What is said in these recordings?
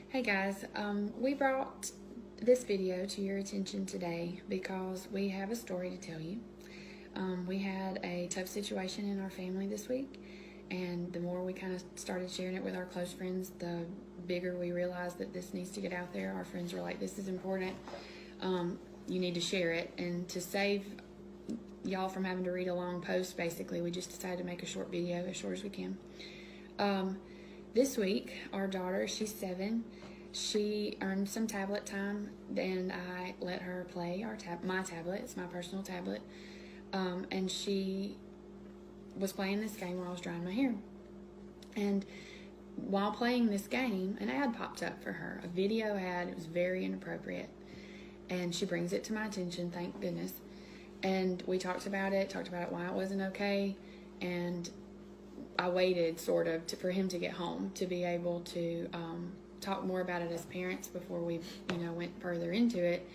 Hey guys, we brought this video to your attention today because we have a story to tell you. We had a tough situation in our family this week, and the more we kind of started sharing it with our close friends, the bigger we realized that this needs to get out there. Our friends were like, this is important. You need to share it. And to save y'all from having to read a long post, basically, we just decided to make a short video, as short as we can. This week, our daughter, she's 7, she earned some tablet time, and I let her play my tablet. It's my personal tablet. And she was playing this game while I was drying my hair. And while playing this game, an ad popped up for her, a video ad. It was very inappropriate. And she brings it to my attention, thank goodness. And we talked about it, why it wasn't okay. And I waited sort of for him to get home to be able to talk more about it as parents before we went further into it.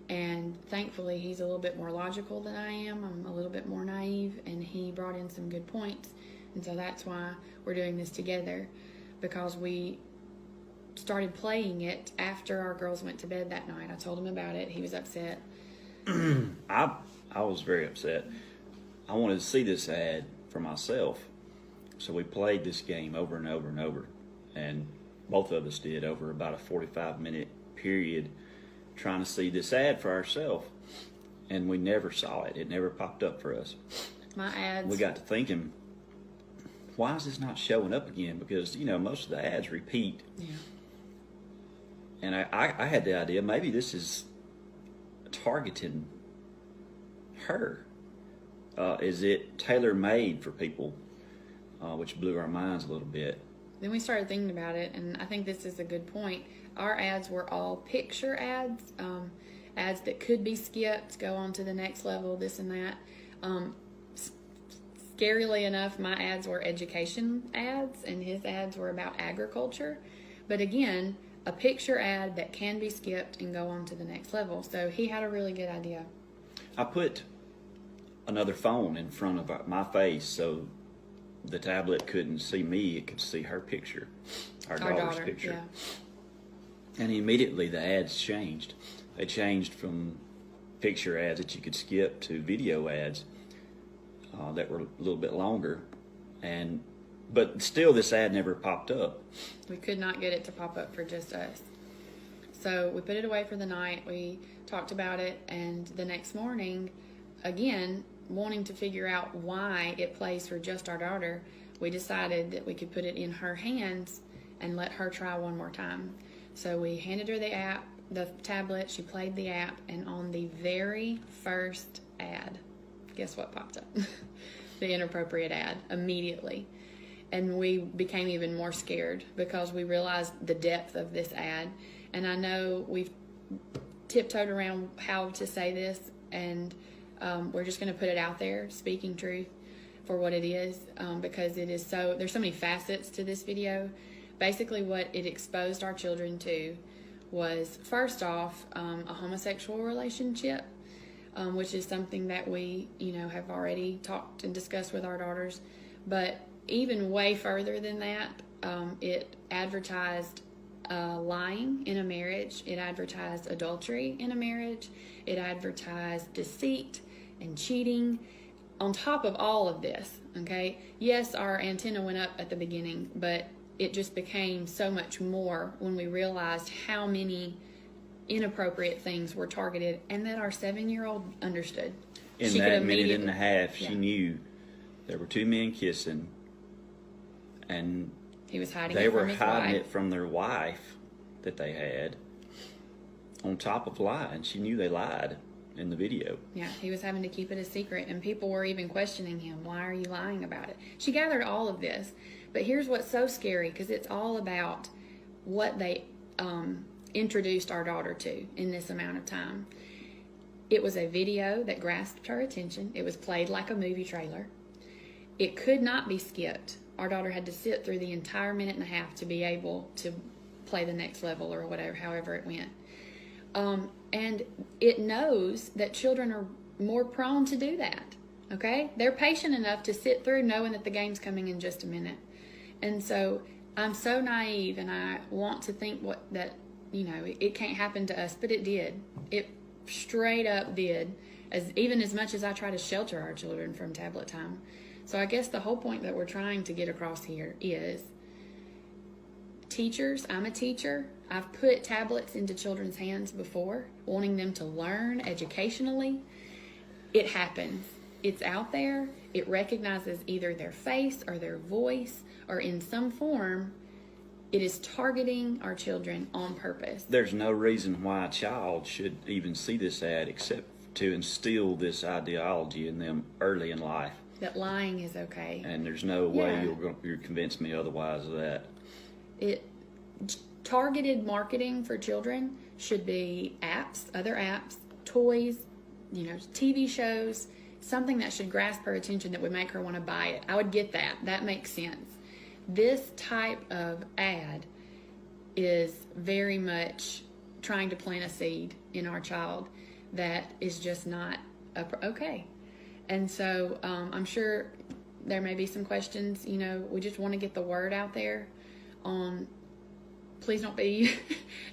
And thankfully he's a little bit more logical than I am. I'm a little bit more naive, and he brought in some good points. And so that's why we're doing this together, because we started playing it after our girls went to bed that night. I told him about it. He was upset. I was very upset. I wanted to see this ad for myself. So we played this game over and over and over, and both of us did over about a 45-minute period trying to see this ad for ourselves, and we never saw it. It never popped up for us. My ads. We got to thinking, why is this not showing up again? Because, most of the ads repeat. Yeah. And I had the idea, maybe this is targeting her. Is it tailor-made for people? Which blew our minds a little bit. Then we started thinking about it, and I think this is a good point. Our ads were all picture ads, ads that could be skipped, go on to the next level, this and that. Scarily enough, my ads were education ads, and his ads were about agriculture. But again, a picture ad that can be skipped and go on to the next level. So he had a really good idea. I put another phone in front of my face so the tablet couldn't see me, it could see her picture, our daughter's picture. Yeah. And immediately the ads changed. They changed from picture ads that you could skip to video ads that were a little bit longer. But still this ad never popped up. We could not get it to pop up for just us. So we put it away for the night. We talked about it, and the next morning, again, wanting to figure out why it plays for just our daughter, we decided that we could put it in her hands and let her try one more time. So we handed her the app, the tablet, she played the app, and on the very first ad, guess what popped up? The inappropriate ad, immediately. And we became even more scared because we realized the depth of this ad. And I know we've tiptoed around how to say this, and we're just going to put it out there, speaking truth for what it is, because it is there's so many facets to this video. Basically what it exposed our children to was, first off, a homosexual relationship, which is something that we, have already talked and discussed with our daughters. But even way further than that, it advertised lying in a marriage. It advertised adultery in a marriage. It advertised deceit and cheating. On top of all of this, okay, yes, our antenna went up at the beginning, but it just became so much more when we realized how many inappropriate things were targeted, and that our 7-year-old understood. In that minute and a half, she knew there were 2 men kissing, and he was hiding they it from were his hiding wife. it from their wife that they had, on top of lying. She knew they lied in the video. Yeah, he was having to keep it a secret, and people were even questioning him. Why are you lying about it? She gathered all of this, but here's what's so scary, because it's all about what they introduced our daughter to in this amount of time. It was a video that grasped her attention. It was played like a movie trailer. It could not be skipped. Our daughter had to sit through the entire minute and a half to be able to play the next level, or whatever, however it went. And it knows that children are more prone to do that, okay? They're patient enough to sit through knowing that the game's coming in just a minute. And so I'm so naive, and I want to think that it can't happen to us, but it did. It straight up did. Even as much as I try to shelter our children from tablet time. So I guess the whole point that we're trying to get across here is teachers. I'm a teacher. I've put tablets into children's hands before, wanting them to learn educationally. It happens. It's out there. It recognizes either their face or their voice, or in some form, it is targeting our children on purpose. There's no reason why a child should even see this ad except to instill this ideology in them early in life. That lying is okay. And there's no way you'll convince me otherwise of that. Targeted marketing for children should be apps, other apps, toys, TV shows, something that should grasp her attention that would make her want to buy it. I would get that. That makes sense. This type of ad is very much trying to plant a seed in our child that is just not okay. And so I'm sure there may be some questions. We just want to get the word out there on, please don't be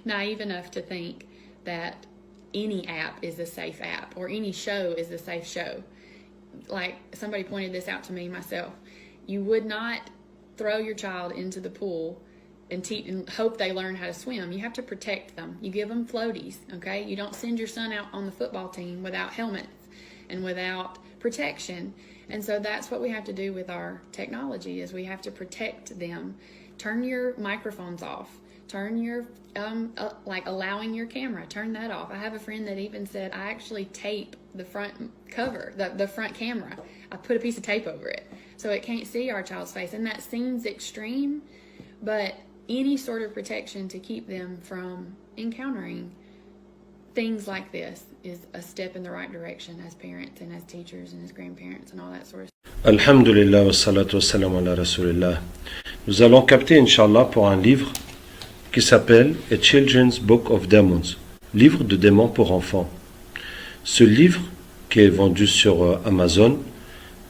naive enough to think that any app is a safe app or any show is a safe show. Like somebody pointed this out to me myself. You would not throw your child into the pool and hope they learn how to swim. You have to protect them. You give them floaties, okay? You don't send your son out on the football team without helmets and without protection. And so that's what we have to do with our technology, is we have to protect them. Turn your microphones off. Turn your, allowing your camera, turn that off. I have a friend that even said, I actually tape the front cover, the front camera. I put a piece of tape over it so it can't see our child's face. And that seems extreme, but any sort of protection to keep them from encountering things like this is a step in the right direction as parents and as teachers and as grandparents and all that sort of stuff. Alhamdulillah wa salatu wa salam ala rasulillah. Nous allons capter, Inch'Allah, pour un livre qui s'appelle A Children's Book of Demons, livre de démons pour enfants. Ce livre, qui est vendu sur Amazon,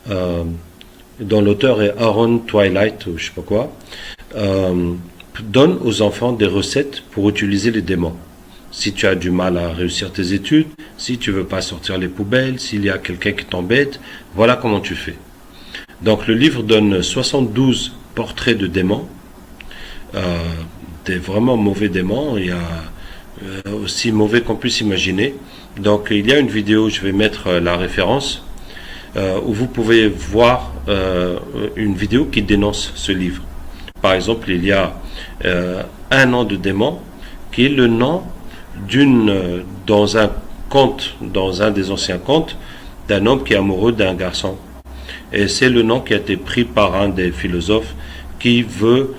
dont l'auteur est Aaron Twilight, ou je sais pas quoi, donne aux enfants des recettes pour utiliser les démons. Si tu as du mal à réussir tes études, si tu veux pas sortir les poubelles, s'il y a quelqu'un qui t'embête, voilà comment tu fais. Donc le livre donne 72 portraits de démons, des vraiment mauvais démons. Il y a aussi mauvais qu'on puisse imaginer. Donc il y a une vidéo, je vais mettre la référence, où vous pouvez voir une vidéo qui dénonce ce livre. Par exemple, il y a un nom de démon qui est le nom dans un conte, dans un des anciens contes, d'un homme qui est amoureux d'un garçon. Et c'est le nom qui a été pris par un des philosophes qui veut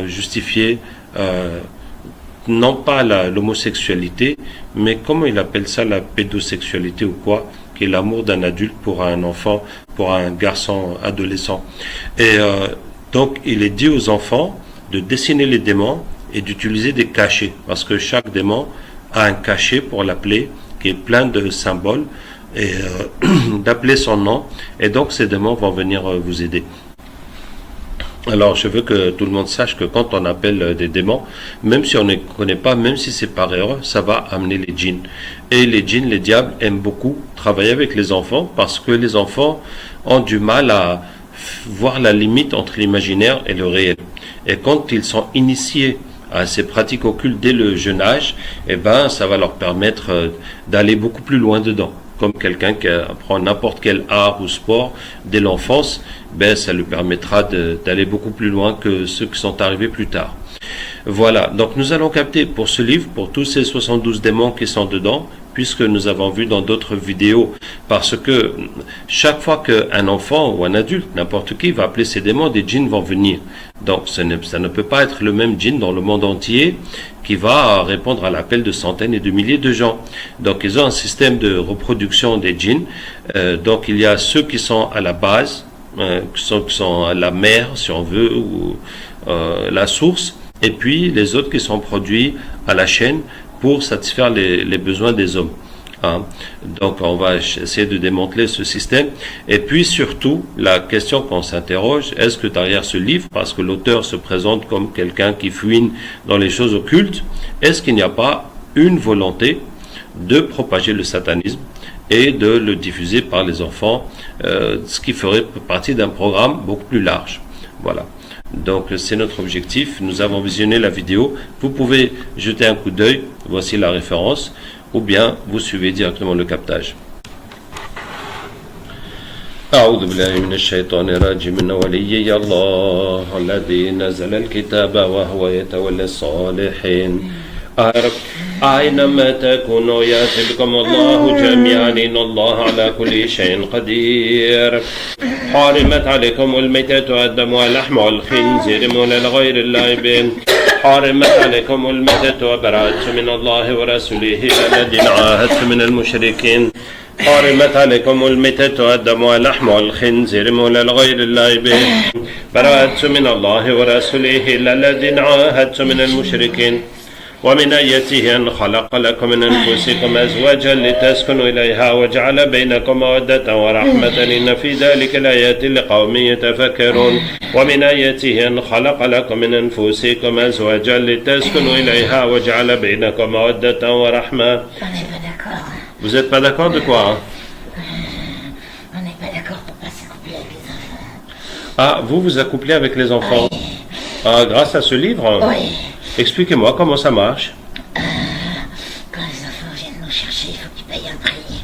justifier non pas l'homosexualité, mais comment il appelle ça, la pédosexualité ou quoi, qui est l'amour d'un adulte pour un enfant, pour un garçon adolescent. Et donc il est dit aux enfants de dessiner les démons et d'utiliser des cachets, parce que chaque démon a un cachet pour l'appeler, qui est plein de symboles, et d'appeler son nom, et donc ces démons vont venir vous aider. Alors je veux que tout le monde sache que quand on appelle des démons, même si on ne connaît pas, même si c'est par erreur, ça va amener les djinns. Et les djinns, les diables, aiment beaucoup travailler avec les enfants, parce que les enfants ont du mal à voir la limite entre l'imaginaire et le réel. Et quand ils sont initiés à ces pratiques occultes dès le jeune âge, eh ben, ça va leur permettre d'aller beaucoup plus loin dedans. Comme quelqu'un qui apprend n'importe quel art ou sport dès l'enfance, ben, ça lui permettra d'aller beaucoup plus loin que ceux qui sont arrivés plus tard. Voilà, donc nous allons capter pour ce livre, pour tous ces 72 démons qui sont dedans, puisque nous avons vu dans d'autres vidéos, parce que chaque fois qu'un enfant ou un adulte, n'importe qui, va appeler ces démons, des djinns vont venir. Donc ça ne peut pas être le même djinn dans le monde entier qui va répondre à l'appel de centaines et de milliers de gens. Donc ils ont un système de reproduction des djinns. Donc il y a ceux qui sont à la base, qui sont à la mère, si on veut, ou la source, et puis les autres qui sont produits à la chaîne pour satisfaire les besoins des hommes. Hein. Donc on va essayer de démanteler ce système. Et puis surtout, la question qu'on s'interroge, est-ce que derrière ce livre, parce que l'auteur se présente comme quelqu'un qui fouine dans les choses occultes, est-ce qu'il n'y a pas une volonté de propager le satanisme et de le diffuser par les enfants, ce qui ferait partie d'un programme beaucoup plus large. Voilà. Donc c'est notre objectif. Nous avons visionné la vidéo. Vous pouvez jeter un coup d'œil. Voici la référence. Ou bien vous suivez directement le captage. أعوذ بالله من الشيطان الرجيم إن وليي الله الذي نزل الكتاب وهو يتولى الصالحين أينما تكونوا يأتي بكم الله جميعا إن الله على كل شيء قدير حرمت عليكم الميتة والدم واللحم والخنزير من غير اللعب حرمت عليكم الميتة وبراءة من الله ورسوله الذين عاهدتم من المشركين حرمت عليكم الميتة والدم واللحم والخنزير من غير اللعب براءة من الله ورسوله الذين عاهدتم من المشركين ومن آياته أن خلق لكم من أنفسكم أزواجا لتسكنوا إليها وجعل بينكم مودة ورحمة إن في ذلك الآيات لقوم يتفكرون ومن آياته أن خلق لكم من أنفسكم أزواجا لتسكنوا إليها وجعل بينكم مودة ورحمة. Vous n'êtes pas d'accord de quoi hein? On n'est pas d'accord pour pas s'accoupler avec les enfants. Ah, vous vous accouplez avec les enfants Oui. Ah, grâce à ce livre Oui. Expliquez-moi comment ça marche. Quand les enfants viennent nous chercher, il faut qu'ils payent un prix.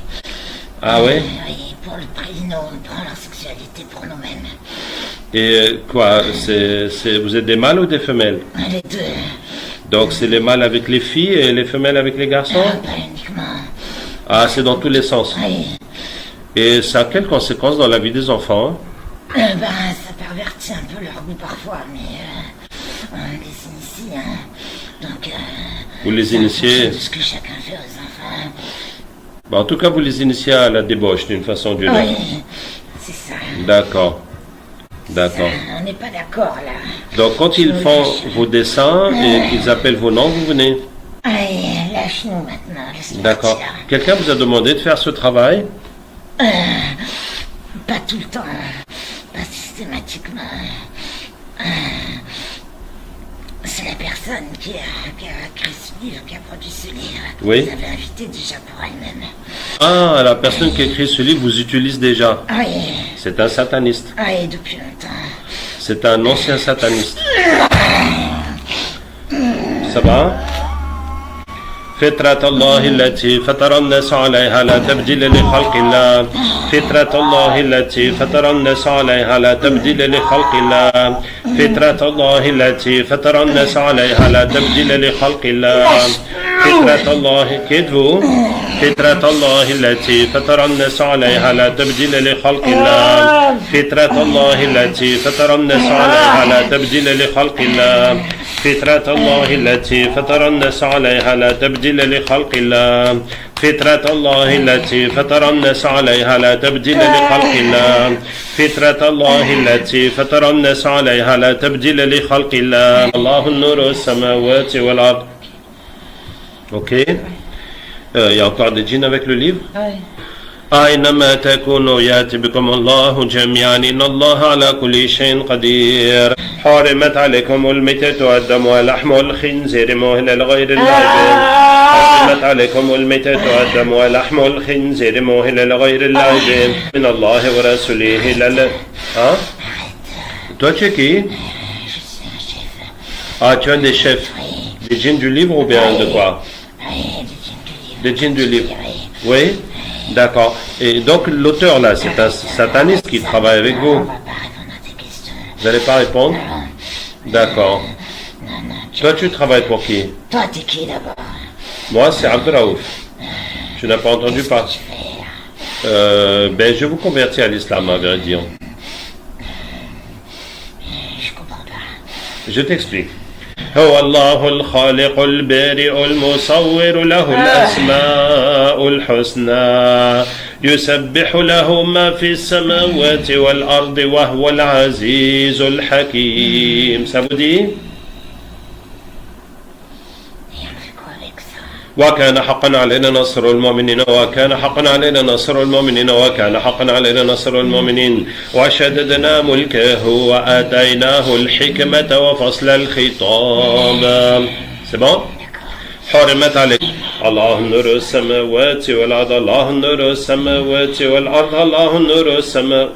Ah ouais Oui, pour le prix, nous, on prend leur sexualité pour nous-mêmes. Et quoi vous êtes des mâles ou des femelles? Les deux. Donc c'est les mâles avec les filles et les femelles avec les garçons? Pas uniquement. Ah, c'est dans tous les sens. Oui. Et ça a quelles conséquences dans la vie des enfants? Ça pervertit un peu leur goût parfois, mais on les initie, hein. Donc, Vous les initiez? tout ce que chacun fait aux enfants. Bah, en tout cas, vous les initiez à la débauche d'une façon ou d'une autre. Oui, c'est ça. D'accord. D'accord. On n'est pas d'accord, là. Donc quand ils font vos dessins et qu'ils appellent vos noms, vous venez? Allez, lâche-nous maintenant. laisse-nous D'accord. partir. Quelqu'un vous a demandé de faire ce travail? Pas tout le temps, pas systématiquement. C'est la personne qui a écrit ce livre, qui a produit ce livre. Oui. Vous avez invité déjà pour elle-même. Ah, la personne qui a écrit ce livre vous utilise déjà. Oui, C'est un sataniste. oui, depuis longtemps. C'est un ancien sataniste. Ça va? فطرة الله التي فطر الناس عليها لا تبديل لخلق الله فطرة الله التي فطر الناس عليها لا تبديل لخلق الله فطرة الله التي فطر الناس عليها لا تبديل لخلق الله فطرة الله كذبوا فطرة الله التي فطر الناس عليها لا تبديل لخلق الله فطرة الله التي فطر الناس عليها لا تبديل لخلق الله فطرة الله التي فطر الناس عليها لا تبديل لخلق الله فطرة الله التي فطر الناس عليها لا تبديل لخلق الله فطرة الله التي فطر الناس عليها لا تبديل لخلق الله الله النور السماوات والأرض. Ok. Il y a encore des djinns avec le livre? Oui. أينما تكونوا يأتي بكم الله جميعا إن الله على كل شيء قدير حرمت عليكم الميتة والدم واللحم الخنزير مهلا لغير الله حرمت عليكم الميتة والدم ولحم الخنزير مهلا لغير الله من الله ورسوله Hein? Toi tu es qui? Je suis un chef. Ah, tu es un des chefs. Des djinns du livre ou bien de quoi? Oui, du djinn du livre. Des djinns du livre. Oui. Oui? D'accord. Et donc l'auteur là, c'est un sataniste qui travaille avec On vous. va pas répondre à tes questions. Vous n'allez pas répondre? D'accord. Non, non, Toi tu travailles pour qui? toi, t'es qui d'abord? Moi c'est Abdelraouf. Tu n'as pas entendu parler? Ben je vous convertis à l'islam à vrai dire. Je comprends pas. Je t'explique. هو الله الخالق البارئ المصور له الأسماء الحسنى يسبح له ما في السماوات والأرض وهو العزيز الحكيم. Ça vous dit? Et on fait quoi avec ça? وكان حقا علينا نصر المؤمنين وكان حقا علينا نصر المؤمنين وكان حقا علينا نصر المؤمنين وشددنا ملكه وآتيناه الحكمة وفصل الخطاب. C'est bon? حرمت عليك الله نور السماوات والأرض الله نور السماوات والأرض الله نور السماوات.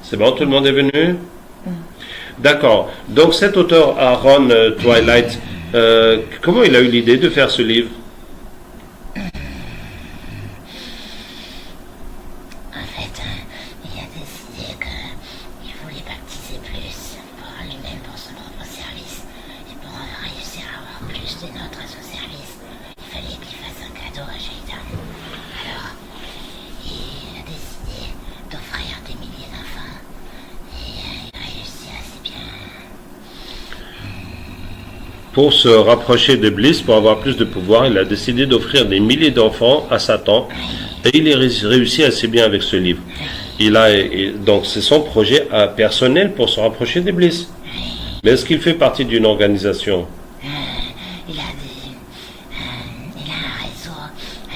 C'est bon, tout le monde est venu? D'accord. Donc cet auteur Aaron Twilight, comment il a eu l'idée de faire ce livre? En fait, il a décidé qu'il voulait baptiser plus pour lui-même, pour son propre service. Et pour réussir à avoir plus de nôtres à son service, il fallait qu'il fasse un cadeau à Shaitan. Alors, il a décidé d'offrir des milliers d'enfants. Et il réussit assez bien. Pour se rapprocher d'Iblis, pour avoir plus de pouvoir, il a décidé d'offrir des milliers d'enfants à Satan. Et il a réussi assez bien avec ce livre. Donc c'est son projet personnel pour se rapprocher d'Iblis. Mais est-ce qu'il fait partie d'une organisation? Il a un réseau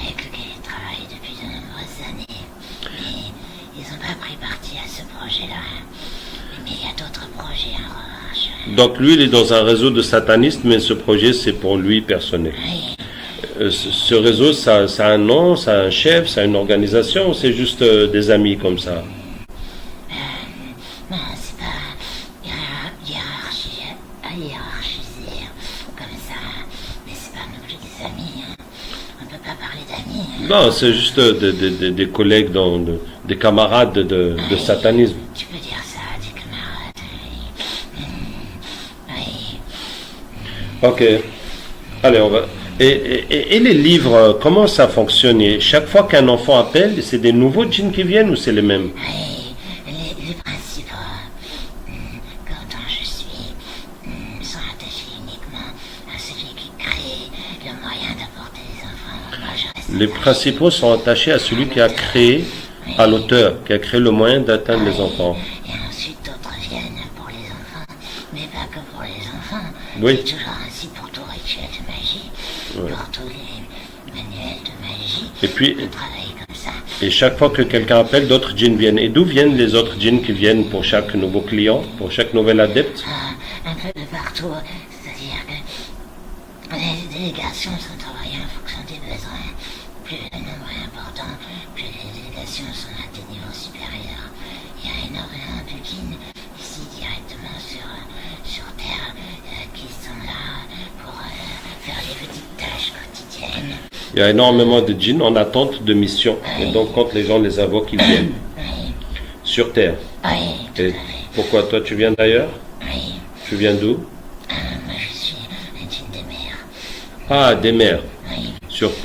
avec lequel il travaille depuis de nombreuses années. Mais ils n'ont pas pris parti à ce projet-là. Mais il y a d'autres projets en revanche. Donc lui, il est dans un réseau de satanistes, mais ce projet, c'est pour lui personnel. Oui. Ce réseau, ça a un nom, ça a un chef, ça a une organisation, ou c'est juste des amis comme ça? Non, c'est pas hiérarchisé comme ça. Mais c'est pas non plus des amis. On peut pas parler d'amis. Non, c'est juste des collègues, des camarades de satanisme. Tu peux dire ça, des camarades. Oui. Ok. Allez, on va... Et les livres, comment ça fonctionne? Et chaque fois qu'un enfant appelle, c'est des nouveaux djinns qui viennent ou c'est les mêmes? Oui, les principaux, quand je suis, sont attachés uniquement à celui qui crée le moyen d'apporter les enfants. Moi, je reste Les principaux sont attachés à celui qui a créé, à l'auteur, qui a créé le moyen d'atteindre les enfants. Et ensuite, d'autres viennent pour les enfants, mais pas que pour les enfants. Oui. C'est toujours ainsi pour tout rituel de magie, pour tous les manuels de magie. Et puis, On travaille comme ça. et chaque fois que quelqu'un appelle, d'autres djinns viennent. Et d'où viennent les autres djinns qui viennent pour chaque nouveau client, pour chaque nouvel adepte? Un peu de partout, c'est-à-dire que les délégations sont envoyées en fonction des besoins. Plus le nombre est important, plus les délégations sont à des niveaux supérieurs. Il y a énormément de djinns ici directement sur Terre qui sont là pour faire les petites tâches quotidiennes. Il y a énormément de djinns en attente de mission. Et donc, quand les gens les invoquent, ils viennent. Oui, Sur Terre. oui, tout à Et fait. pourquoi toi, tu viens d'ailleurs? Oui, Tu viens d'où? moi je suis un djinn des mers. Ah, des mers. Oui,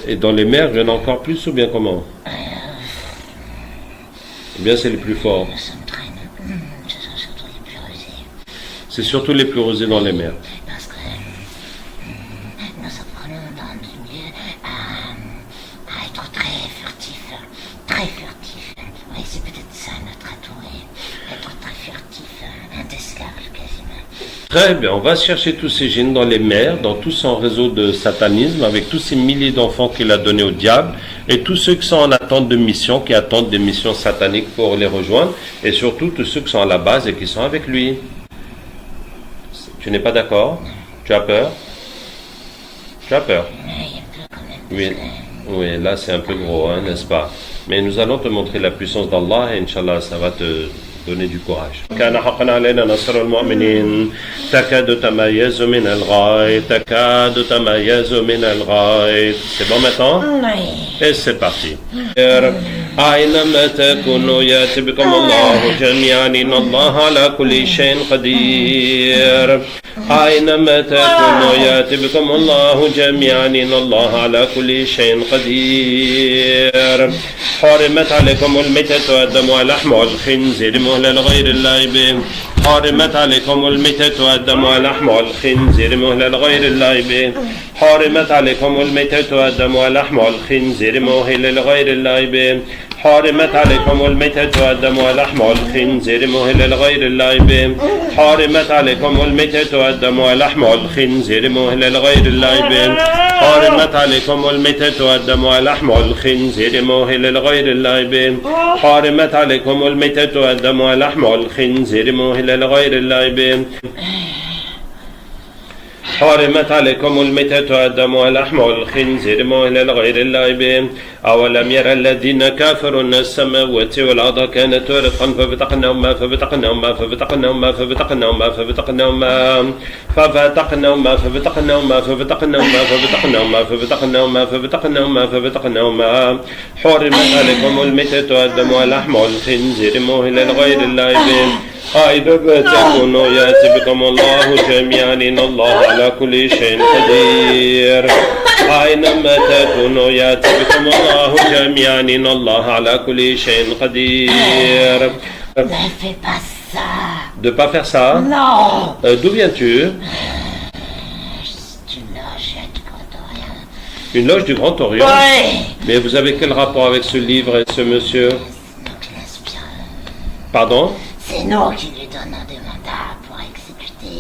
Et dans les mers, il y en a encore plus ou bien comment? Ou bien c'est les plus forts? nous sommes très... ce sont surtout les plus rusés. C'est surtout les plus rusés dans les mers. Parce que nous apprenons dans le milieu à être très furtifs. Très furtifs. Oui, c'est peut-être ça notre atout. Être très furtif, indescable quasiment. Très bien, on va chercher tous ces djinns dans les mers, dans tout son réseau de satanisme, avec tous ces milliers d'enfants qu'il a donnés au diable, et tous ceux qui sont en attente de mission, qui attendent des missions sataniques pour les rejoindre, et surtout tous ceux qui sont à la base et qui sont avec lui. Tu n'es pas d'accord? Tu as peur? Tu as peur? Oui, un peu quand même. Oui, oui, là c'est un peu gros, hein, n'est-ce pas? Mais nous allons te montrer la puissance d'Allah et Inch'Allah ça va te donner du courage. كان حقا علينا نصر المؤمنين تكاد تميز من الغائب تكاد تميز من الغائب. C'est bon maintenant? Oui. Et c'est parti. أينما تكونوا يأتي بكم الله جميعا إن الله على كل شيء قدير. أينما تكونوا يأتي بكم الله جميعا إن الله على كل شيء قدير. حرمت عليكم الميتة والدم واللحم والخنزير مهلا لغير الله به. حرمت عليكم الميتة والدم واللحم والخنزير مهلا لغير الله به. حرمت عليكم الميتة والدم واللحم والخنزير مهلا لغير الله به. حرمت عليكم الميتة والدم ولحم الخنزير مهل لغير الله به حرمت عليكم الميتة والدم ولحم الخنزير مهل لغير الله به حرمت عليكم الميتة والدم ولحم الخنزير مهل لغير الله به حرمت عليكم الميتة والدم ولحم الخنزير مهل لغير الله به حرمت عليكم الميتة والدم ولحم الخنزير مهل لغير الله به أولم يرى الذين كفروا أن السماوات والأرض كانت رتقا ففتقناهما ففتقناهما ففتقناهما ففتقناهما ففتقناهما ففتقناهما ففتقناهما ففتقناهما ففتقناهما ففتقناهما ففتقناهما ففتقناهما حرمت عليكم الميتة والدم ولحم الخنزير مهل لغير الله به أيضا تكونوا يأتي بكم الله جميعا إن الله على كل شيء قدير أينما تكونوا يأتي بكم الله جميعا إن الله على كل شيء قدير. Ne fais pas ça. De pas faire ça? Non. D'où viens-tu? C'est une loge du Grand Orient. Une loge du Grand Orient? Oui. Mais vous avez quel rapport avec ce livre et ce monsieur? Donc l'espion. Pardon? C'est nous qui lui donnons des mandats pour exécuter.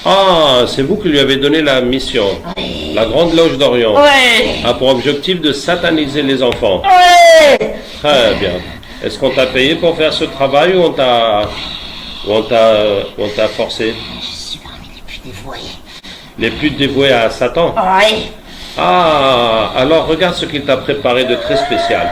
Ah, c'est vous qui lui avez donné la mission. Oui. La Grande Loge d'Orient Oui. a pour objectif de sataniser les enfants. Oui. Très bien. Est-ce qu'on t'a payé pour faire ce travail ou on t'a forcé? Je suis parmi les plus dévoués. Les plus dévoués à Satan? Oui. Ah, alors regarde ce qu'il t'a préparé de très spécial.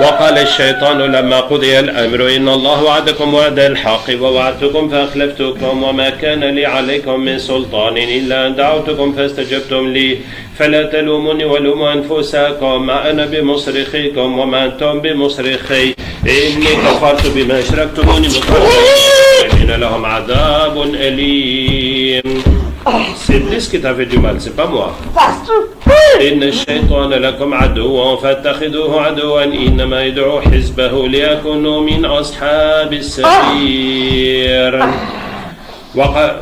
وقال الشيطان لما قضي الأمر إن الله وعدكم وعد الحق ووعدتكم فأخلفتكم وما كان لي عليكم من سلطان إلا أن دعوتكم فاستجبتم لي فلا تلوموني ولوموا أنفسكم ما أنا بمصرخكم وما أنتم بمصرخي إني كفرت بما أشركتموني من قبل إن لهم عذاب أليم. C'est Iblis qui t'a fait du mal, c'est pas moi. إن الشيطان لكم عدو فاتخذوه عدوا إنما يدعو حزبه ليكونوا من أصحاب السعير.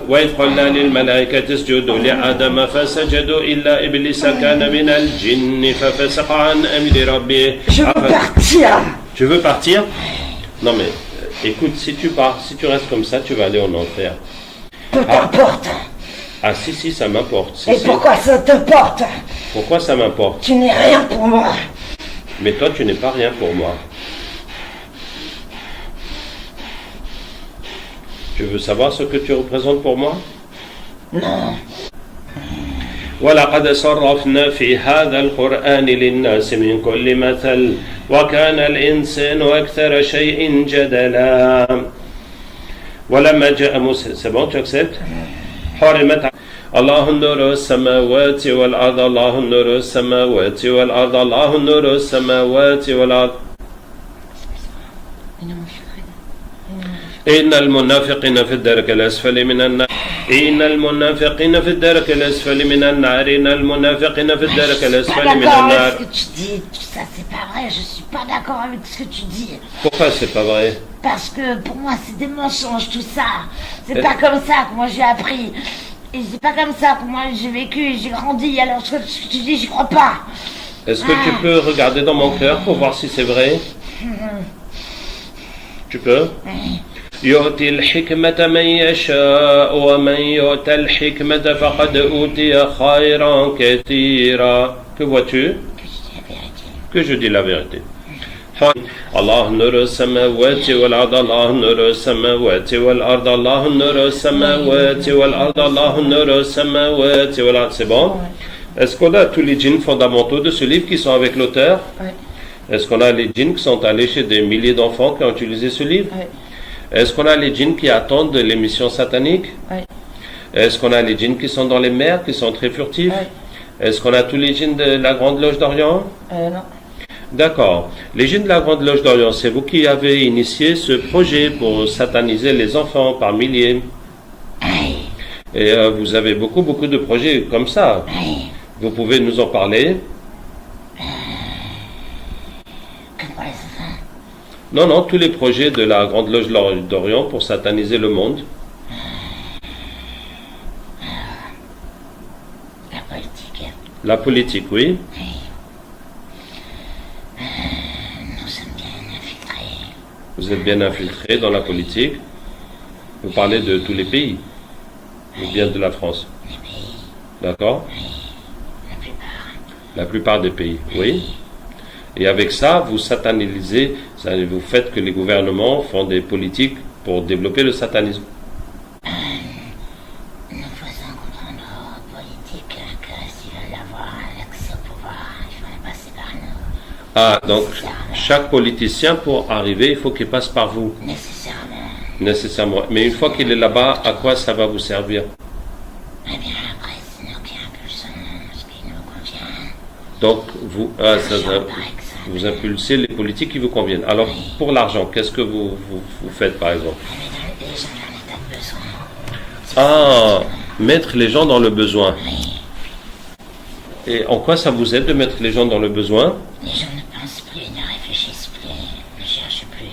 وإذ قلنا للملائكة اسجدوا لآدم فسجدوا إلا إبليس كان من الجن ففسق عن أمر ربه. Je veux partir. Tu veux partir? Non mais écoute, si tu pars, si tu restes comme ça, tu vas aller en enfer. Peu t'importe. Ah si, ça m'importe. Si, Et si. pourquoi ça te porte? Pourquoi ça m'importe? Tu n'es rien pour moi. Mais toi, tu n'es pas rien pour moi. Tu veux savoir ce que tu représentes pour moi? Non. ولقد صرفنا في هذا القرآن للناس من كل مثل وكان الإنسان أكثر شيء جدلا ولما جاء موسى. C'est bon, tu acceptes? حرمت الله نور السماوات والأرض الله نور السماوات والأرض الله نور السماوات والأرض إن المنافقين في الدرك الأسفل من النار إن المنافقين في الدرك الأسفل من النار إن المنافقين في الدرك الأسفل من النار. Ce que tu dis, ça c'est pas vrai, je suis pas d'accord avec ce que tu dis. Pourquoi c'est pas vrai? Parce que pour moi c'est des mensonges tout ça. C'est pas comme ça que moi j'ai appris. Et c'est pas comme ça que moi j'ai vécu, j'ai grandi. Alors ce que tu dis, j'y crois pas. Est-ce que tu peux regarder dans mon cœur pour voir si c'est vrai? Tu peux? يؤتي الحكمة من يشاء ومن يؤت الحكمة فقد أوتي خيرا كثيرا. Que vois-tu? Que je dis la vérité. الله نور السماوات والأرض الله نور السماوات والأرض الله نور السماوات والأرض الله نور السماوات والأرض. C'est bon? Est-ce qu'on a tous les djinns fondamentaux de ce livre qui sont avec l'auteur? Oui. Est-ce qu'on a les djinns qui sont allés chez des milliers d'enfants qui ont utilisé ce livre? Oui. Est-ce qu'on a les djinns qui attendent de l'émission satanique? Oui. Est-ce qu'on a les djinns qui sont dans les mers, qui sont très furtifs? Oui. Est-ce qu'on a tous les djinns de la Grande Loge d'Orient? Non. D'accord. Les djinns de la Grande Loge d'Orient, c'est vous qui avez initié ce projet pour sataniser les enfants par milliers. Et vous avez beaucoup de projets comme ça. Vous pouvez nous en parler? Non, tous les projets de la Grande Loge d'Orient pour sataniser le monde. La politique. La politique, oui. Nous sommes bien Vous êtes bien infiltré dans la politique. Vous parlez de tous les pays, ou bien de la France. Les pays, D'accord? la plupart. La plupart des pays, oui. Et avec ça, vous satanisez, vous faites que les gouvernements font des politiques pour développer le satanisme. Nous faisons comprendre aux politiques que s'ils veulent avoir l'accès au pouvoir, il faut passer par nous. Ah, donc chaque politicien, pour arriver, il faut qu'il passe par vous, Nécessairement. nécessairement. Mais une fois qu'il est là-bas, à quoi ça va vous servir? Eh bien, après, c'est nous qui impulsons ce qui nous convient. Donc, vous, vous impulsez les politiques qui vous conviennent. Alors, pour l'argent, qu'est-ce que vous faites, par exemple? Mais dans les gens en état de besoin. Ah, mettre les gens dans le besoin. Oui, Et en quoi ça vous aide de mettre les gens dans le besoin? les gens ne pensent plus, ne réfléchissent plus, ne cherchent plus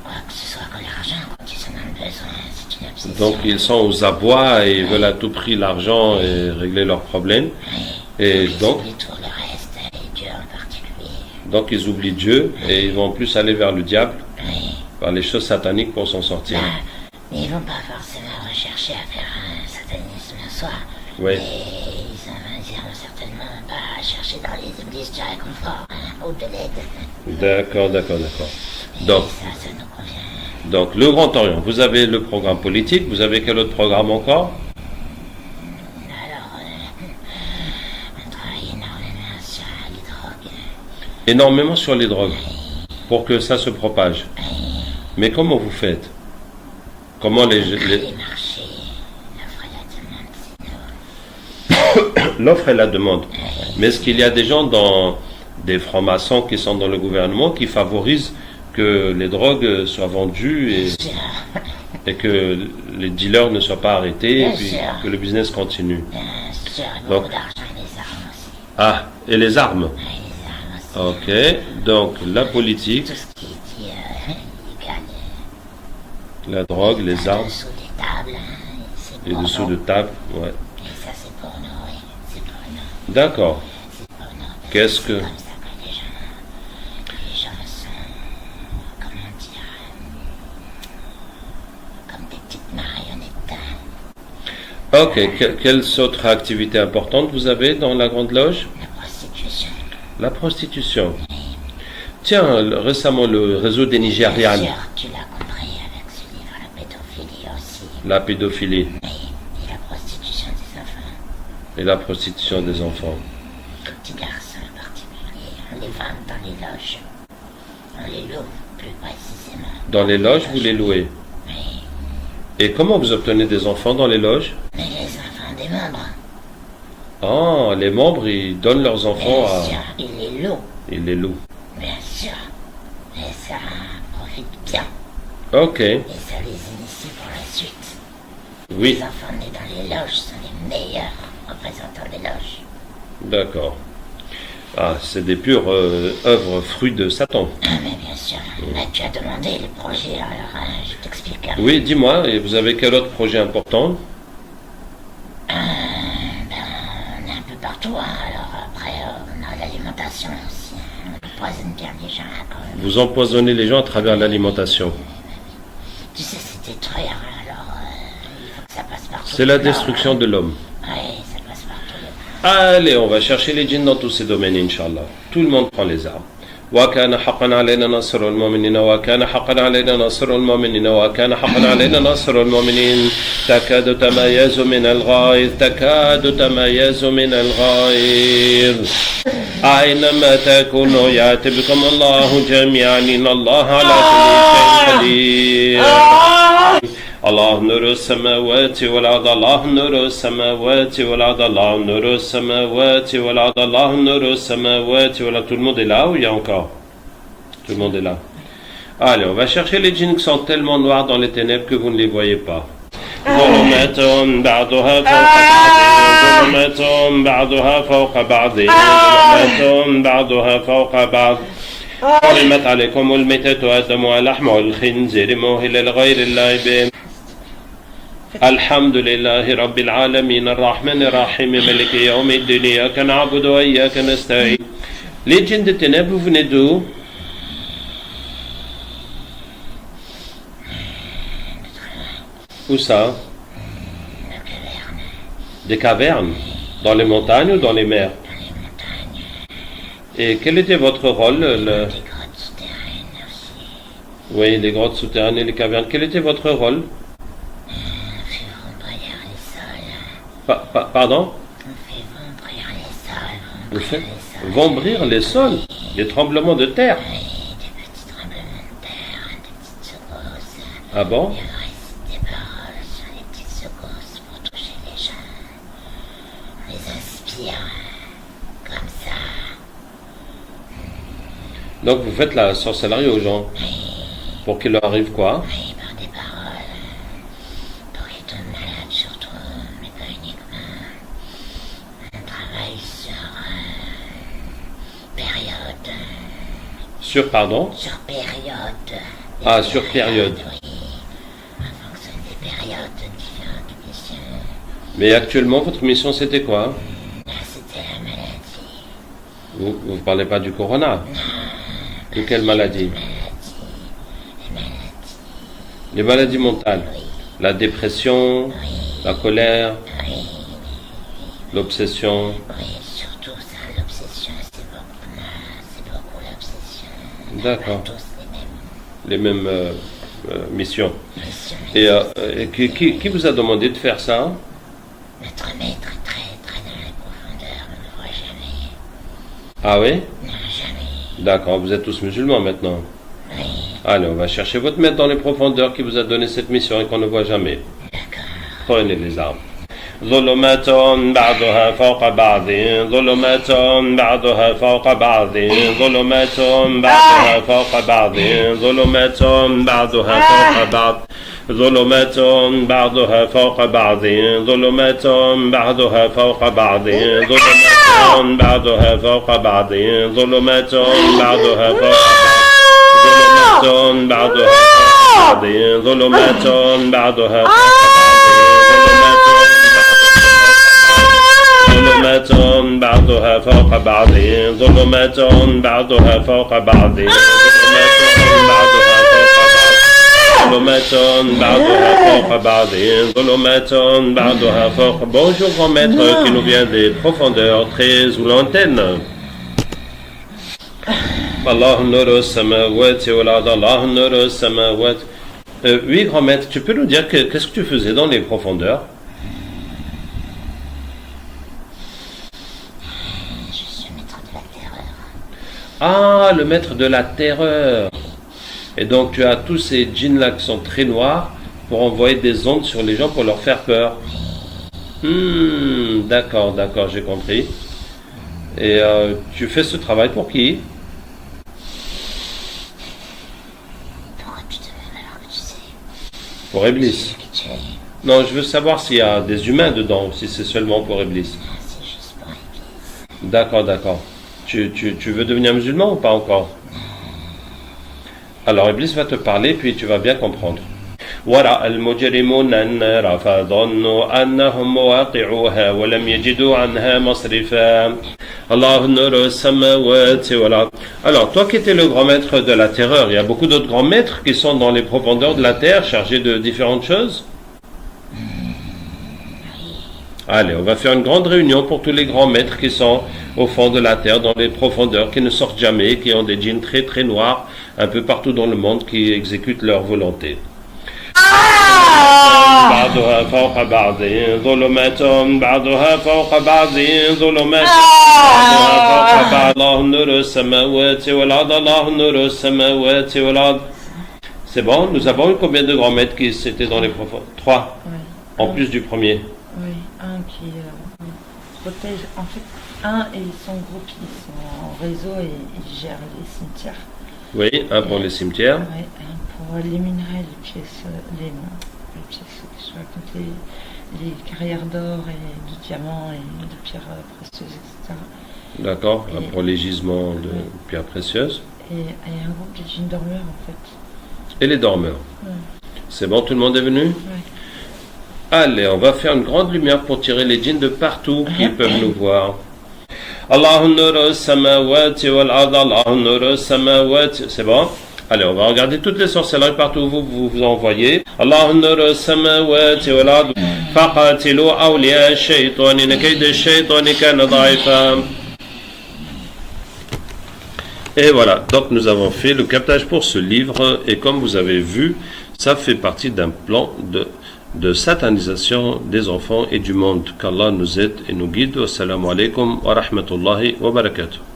quoi que ce soit que l'argent quand ils sont dans le besoin. C'est une obsession. Donc, ils sont aux abois et ils veulent à tout prix l'argent et régler leurs problèmes. Oui. Et Ils donc, oublient tout le reste, et Dieu en particulier. donc, ils oublient Dieu et ils vont plus aller vers le diable, Oui. vers les choses sataniques pour s'en sortir. Là, mais ils vont pas forcément rechercher à faire un satanisme en soi. Oui. Et ils iront certainement pas chercher dans les églises du réconfort ou de l'aide. D'accord, d'accord, d'accord. Et Donc, ça nous convient. donc, le Grand Orient, vous avez le programme politique, vous avez quel autre programme encore? Alors, on travaille énormément sur les drogues. Énormément sur les drogues, pour que ça se propage. Mais comment vous faites? Comment Les marchés, l'offre et la demande, c'est nous. l'offre et la demande. Mais est-ce qu'il y a des gens dans des francs-maçons qui sont dans le gouvernement qui favorisent que les drogues soient vendues Bien sûr, et que les dealers ne soient pas arrêtés et Bien puis sûr. que le business continue? bien sûr, Donc- beaucoup d'argent et des armes aussi. Ah, et les armes. Ouais, les armes aussi. Ok, donc la politique, Tout ce qui est dit illégal, la drogue, les armes dessous des tables, c'est et pour dessous nous. de table. Ouais. Et ça, c'est pour nous, oui, c'est pour nous, D'accord. c'est pour nous. Qu'est-ce que... Comme ça que les gens sont, comment dire, comme des petites marionnettes. Ok, quelles autres activités importantes vous avez dans la Grande Loge? La prostitution. La prostitution. Tiens, récemment, le réseau des Bien Nigérianes, sûr, tu l'as compris avec ce livre, la pédophilie aussi. la pédophilie Oui, et la prostitution des enfants. et la prostitution des enfants. Les petits garçons en particulier, on les vend dans les loges. On les loue, plus précisément. Dans les loges, vous les louez. Oui, Et comment vous obtenez des enfants dans les loges? mais les enfants des membres, Ah, les membres, ils donnent leurs enfants bien à... sûr, ils les louent, Ils les louent. bien sûr. Et ça profite bien, Ok, et ça les initie pour la suite. oui, Les enfants nés dans les loges sont les meilleurs représentants des loges. d'accord. Ah, c'est des pures œuvres fruits de Satan. Ah, mais bien sûr. Là, tu as demandé les projets, alors je t'explique. Oui, dis-moi, et vous avez quel autre projet important? Ben, on est un peu partout, hein. Alors après, on a l'alimentation aussi. On empoisonne bien les gens, hein, quand même. Vous empoisonnez les gens à travers l'alimentation. Tu sais, c'est détruire, hein. Alors il faut que ça passe partout. C'est la destruction de l'homme. Oui, ça passe partout. Allez, on va chercher les djinns dans tous ces domaines, Inch'Allah. Tout le monde prend les armes. وكان حقا علينا نصر المؤمنين وكان حقا علينا نصر المؤمنين وكان حقا علينا نصر المؤمنين تكاد تميز من الغيظ تكاد تميز من الغيظ أينما تكونوا يأتي بكم الله جميعا إن الله على كل شيء قدير الله نور السماوات والأرض الله نور السماوات والأرض الله نور السماوات والأرض الله نور السماوات والأرض. Tout le monde est là ou il y a encore? Tout le monde est là. Allez, on va chercher les djinns qui sont tellement noirs dans les ténèbres que vous ne les voyez pas. ظلمات بعضها فوق بعض ظلمات بعضها فوق بعض ظلمات بعضها فوق بعض حرمت عليكم الميتة والدم ولحم الخنزير مهل لغير الله به الحمد لله رب العالمين الرحمن الرحيم ملك يوم الدين إياك نعبد وإياك نستعين. Les djinns de ténèbres, vous venez d'où? Où ça? de cavernes, Des cavernes? Dans les montagnes ou dans les mers? dans les montagnes, Et quel était votre rôle des grottes souterraines aussi. Oui, les grottes souterraines et les cavernes. Quel était votre rôle? On fait ombrir les sols, Pardon? on fait ombrir les sols, Vous faites les sols. vombrir les sols, les tremblements de terre. Oui, des petits tremblements de terre, des petites secousses. Ah bon? Et on récite des paroles sur les petites secousses pour toucher les gens. On les inspire comme ça. Donc vous faites la sorcellerie aux gens pour qu'il leur arrive quoi? Oui, par des paroles pour qu'ils tombent malades surtout, mais pas uniquement. On travaille sur période. Sur pardon? Sur période. Ah, sur période. Oui. En fonction des périodes différentes de mission. Mais actuellement votre mission c'était quoi? Là, c'était la maladie. Vous parlez pas du corona? De quelle maladie? Les maladies mentales. La dépression, la colère, l'obsession. Oui, surtout ça, l'obsession, c'est beaucoup l'obsession. D'accord. Tous Les mêmes missions. les missions. Et qui vous a demandé de faire ça? Notre maître est très dans les profondeurs, on ne le voit jamais. Ah oui? Non, jamais. D'accord, vous êtes tous musulmans maintenant. Oui, Allez, on va chercher votre maître dans les profondeurs qui vous a donné cette mission et qu'on ne voit jamais. d'accord. Prenez les armes. ظلمات بعضها فوق بعض ظلمات بعضها فوق بعض ظلمات بعضها فوق بعض ظلمات بعضها فوق بعض ظلمات بعضها فوق بعض ظلمات بعضها فوق بعض ظلمات بعضها فوق بعض ظلمات بعضها فوق بعض ظلمات بعضها فوق بعض ظلمات بعضها فوق بعض ظلمات بعضها فوق بعض ظلمات بعضها فوق بعض ظلمات بعضها فوق بعض ظلمات بعضها فوق. Bonjour grand maître qui nous vient des profondeurs très ou lointaines. Allah nuru samawati wal ard, Allah nuru samawati. Oui grand maître, tu peux nous dire qu'est-ce que tu faisais dans les profondeurs? Je suis le maître de la terreur. Ah, le maître de la terreur. Et donc tu as tous ces djinns-là qui sont très noirs pour envoyer des ondes sur les gens pour leur faire peur. D'accord, j'ai compris. Et tu fais ce travail pour qui? Pourquoi tu te demandes alors que tu sais Pour Iblis. que tu es? Non, je veux savoir s'il y a des humains dedans, si c'est seulement pour Iblis. Ah, c'est juste pour Église. D'accord. Tu veux devenir musulman ou pas encore? Alors Iblis va te parler, puis tu vas bien comprendre. ورأى المجرمون النار فظنوا أنهم مواقعوها ولم يجدوا عنها مصرفا الله نور السماوات والأرض. Alors toi qui étais le grand maître de la terreur, il y a beaucoup d'autres grands maîtres qui sont dans les profondeurs de la terre chargés de différentes choses? Allez, on va faire une grande réunion pour tous les grands maîtres qui sont au fond de la terre, dans les profondeurs, qui ne sortent jamais, qui ont des djinns très très noirs un peu partout dans le monde, qui exécutent leur volonté. بعضها فوق بعض ظلمات بعضها فوق بعض ظلمات بعضها فوق بعض الله نور السماوات والأرض الله نور السماوات والأرض. C'est bon, nous avons eu combien de grands maîtres qui étaient dans les profondeurs? 3, Oui. en plus du premier. Oui, un qui protège. En fait, un et son groupe, ils sont en réseau et ils gèrent les cimetières. Oui, un pour les cimetières. Ouais, un pour les minerais, les pièces, les pièces qui sont racontées, les carrières d'or et de diamants et de pierres précieuses, etc. D'accord, Et- pour les gisements de pierres précieuses. Et un groupe de djinns dormeurs, en fait. Et les dormeurs. Ouais. C'est bon, tout le monde est venu? Ouais. Allez, on va faire une grande lumière pour tirer les djinns de partout qui peuvent nous voir. Allahu nuru samawati wal ard, Allahu nuru samawati. C'est bon? Allez, on va regarder toutes les sorcelleries partout où vous envoyez. Allahun nur samawati wal ard faqatilu awliya ash-shaytan inna kayda ash-shaytani kana da'ifa. Et voilà, donc nous avons fait le captage pour ce livre et comme vous avez vu, ça fait partie d'un plan de satanisation des enfants et du monde. Qu'Allah nous aide et nous guide. Wassalamu alaikum wa rahmatullahi wa barakatuh.